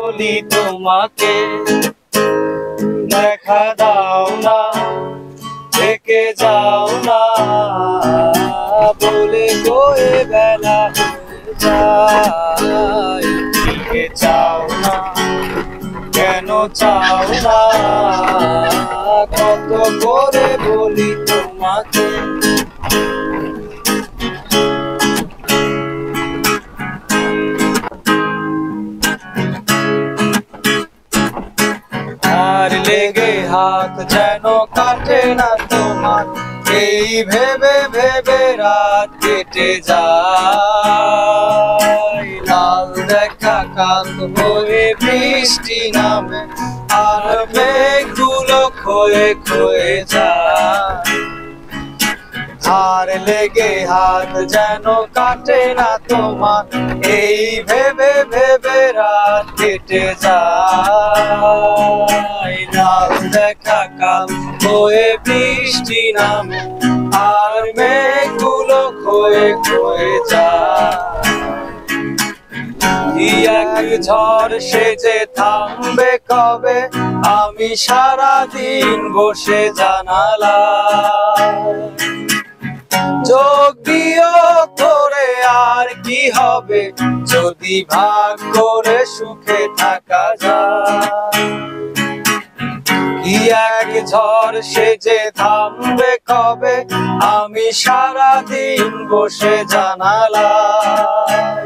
বলি তোমাকে দেখা দাও না, থেকে যাও না বলে কয়ে বেলা যায়। কে চাও না, কেন চাও না, কত করে বলি তোমাকে। আর লেগে হাত যেন কাটে না তোমার, এই ভেবে ভেবে রাত কেটে যায়। লাল দেখা কাল হয়ে বৃষ্টি নামে, আর মেঘগুলো ক্ষয়ে ক্ষয়ে যায়। আর লেগে হাত যেন কাটে না তোমার, এই ভেবে ভেবে রাত কেটে যায়। লাল দেখা কাল হয়ে বৃষ্টি নামে, আর মেঘগুলো ক্ষয়ে ক্ষয়ে যায়। এক ঝড় সেজে থামবে কবে, আমি সারাদিন বসে জানালাম। যোগ বিয়োগ করে আর কি হবে, যদি ভাগ করে সুখে থাকা যায়। কি এক ঝড় সেজে থামবে কবে, আমি সারাদিন বসে জানালাম।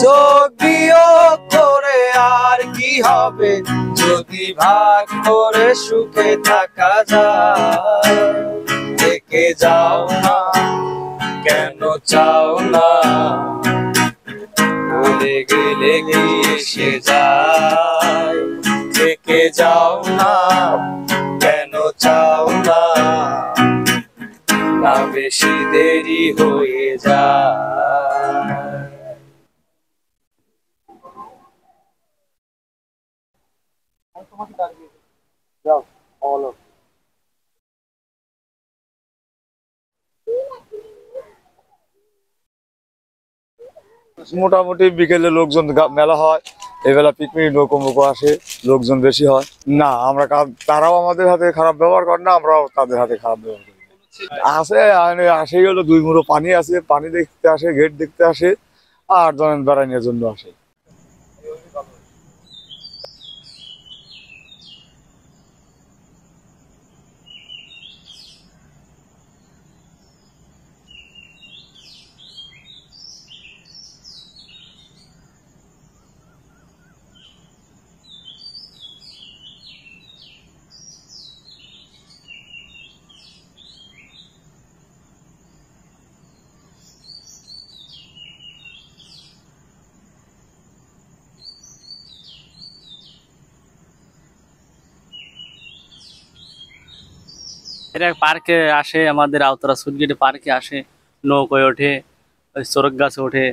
যোগ বিয়োগ করে আর কি হবে, যদি ভাগ করে সুখে থাকা যায়। থেকে যাও না, কেন চাও না, বলে গেলে কি এসে যায়। থেকে যাও না, কেন চাও না, না বেশি দেরি হয়ে যায়। মোটামুটি বিকেলে লোকজন মেলা হয়, এবেলা পিকনিক নৌকো মুখো আসে, লোকজন বেশি হয় না। আমরা তারাও আমাদের হাতে খারাপ ব্যবহার করে না, আমরাও তাদের হাতে খারাপ ব্যবহার করি। আসে আসে গেলো 2 মুঠো পানি আছে, পানি দেখতে আসে, গেট দেখতে আসে, আর ধরেন বেড়ানোর জন্য আসে। এটা পার্কে আসে, আমাদের আউতরা সুইটগেটে পার্কে আসে, নৌকোয় ওঠে, ওই চরক গাছে ওঠে,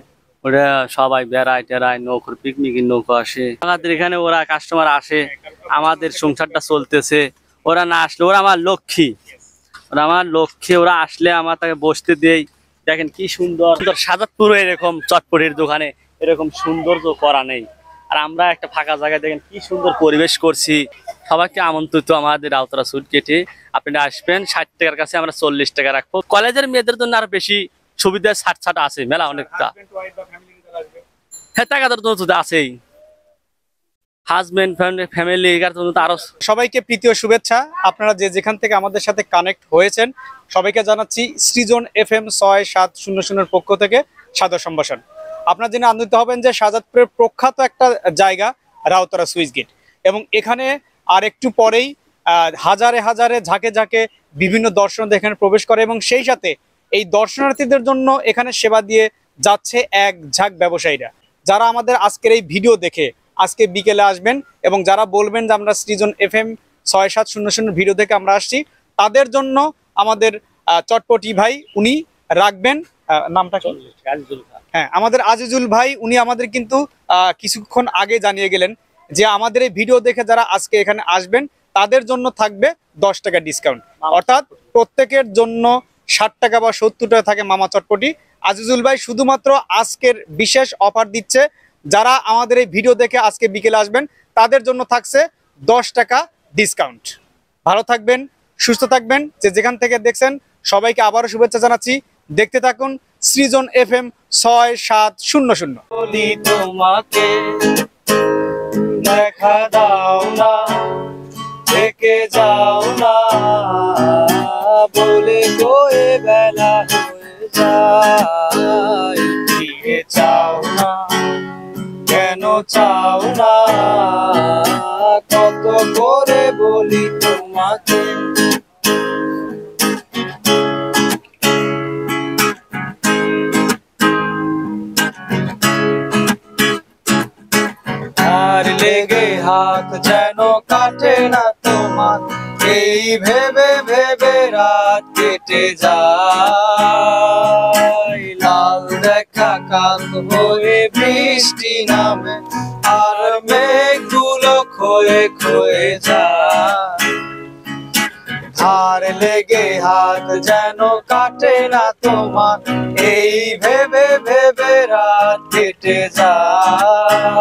ওটা সবাই বেড়ায় টেরায়, নৌকোর পিকনিকের নৌকো আসে। আমাদের এখানে ওরা কাস্টমার আসে, আমাদের সংসারটা চলতেছে। ওরা না আসলে, ওরা আমার লক্ষ্মী, ওরা আমার লক্ষ্মী। ওরা আসলে আমার তাকে বসতে দেই। দেখেন কি সুন্দর সুন্দর সাজাদপুরে এরকম চটপটির দোকানে এরকম সৌন্দর্য করা নেই। আর আমরা একটা ফাঁকা জায়গায় দেখেন কি সুন্দর পরিবেশ করছি। সবাইকে আমন্ত্রিত আমাদের আউতরা সুইটগেটে, আপনারা আসবেন। 60 টাকার কাছে আমরা 40 টাকা রাখবো। কলেজের মেয়েদের জন্য আর বেশি সুবিধা ছাড় আছে, মেলা অনেকটা। হ্যাঁ, টাকাদার জন্য তো আছেই, হাজবেন্ড ফ্যামিলি এর জন্য তো আরো। সবাইকে প্রীতীয় শুভেচ্ছা। আপনারা যে যেখান থেকে আমাদের সাথে কানেক্ট হয়েছেন, সবাইকে জানাচ্ছি সৃজন FM 6700 পক্ষ থেকে সাদর সম্ভাষণ। আপনারা জেনে আনন্দিত হবেন যে শাহজাদপুরের প্রখ্যাত একটা জায়গা রাউতারা সুইচ গেট, এবং এখানে আর একটু পরেই হাজারে হাজারে ঝাঁকে ঝাঁকে বিভিন্ন দর্শনার্থী এখানে প্রবেশ করে, এবং সেই সাথে এই দর্শনার্থীদের জন্য এখানে সেবা দিয়ে যাচ্ছে এক ঝাঁক ব্যবসায়ীরা, যারা আমাদের আজকের এই ভিডিও দেখে আজকে বিকেলে আসবেন, এবং যারা বলবেন যে আমরা সৃজন FM 6700 ভিডিও থেকে আমরা আসছি, তাদের জন্য আমাদের চটপটি ভাই উনি রাখবেন নামটা কি? হ্যাঁ, আমাদের আজিজুল ভাই উনি আমাদের কিন্তু কিছুক্ষণ আগে জানিয়ে গেলেন যে আমাদের এই ভিডিও দেখে যারা আজকে এখানে আসবেন তাদের জন্য থাকবে 10 টাকা ডিসকাউন্ট, অর্থাৎ প্রত্যেকের জন্য 60 টাকা বা 70 টাকা থাকে মামা চটপটি। আজিজুল ভাই শুধুমাত্র আজকের বিশেষ অফার দিচ্ছে যারা আমাদের এই ভিডিও দেখে আজকে বিকেলে আসবেন তাদের জন্য থাকছে 10 টাকা ডিসকাউন্ট। ভালো থাকবেন, সুস্থ থাকবেন, যে যেখান থেকে দেখছেন সবাইকে আবারও শুভেচ্ছা জানাচ্ছি। দেখতে থাকুন সৃজন FM 6700। বলি তোমাকে দেখা দাও না, থেকে যাও না, বলে কয়ে বেলা হয়ে যায়। ফিরে চাও না, কেন চাও না, কত করে বলি তোমাকে। আর লেগে হাত যেন কাটে না তোমার, এই ভেবে ভেবে রাত কেটে যায়। লাল দেখা কাল হয়ে বৃষ্টি নামে, আর মেঘগুলো ক্ষয়ে ক্ষয়ে যায়। ধার লেগে হাত যেন কাটে না তোমার, এই ভেবে ভেবে রাত কেটে যায়।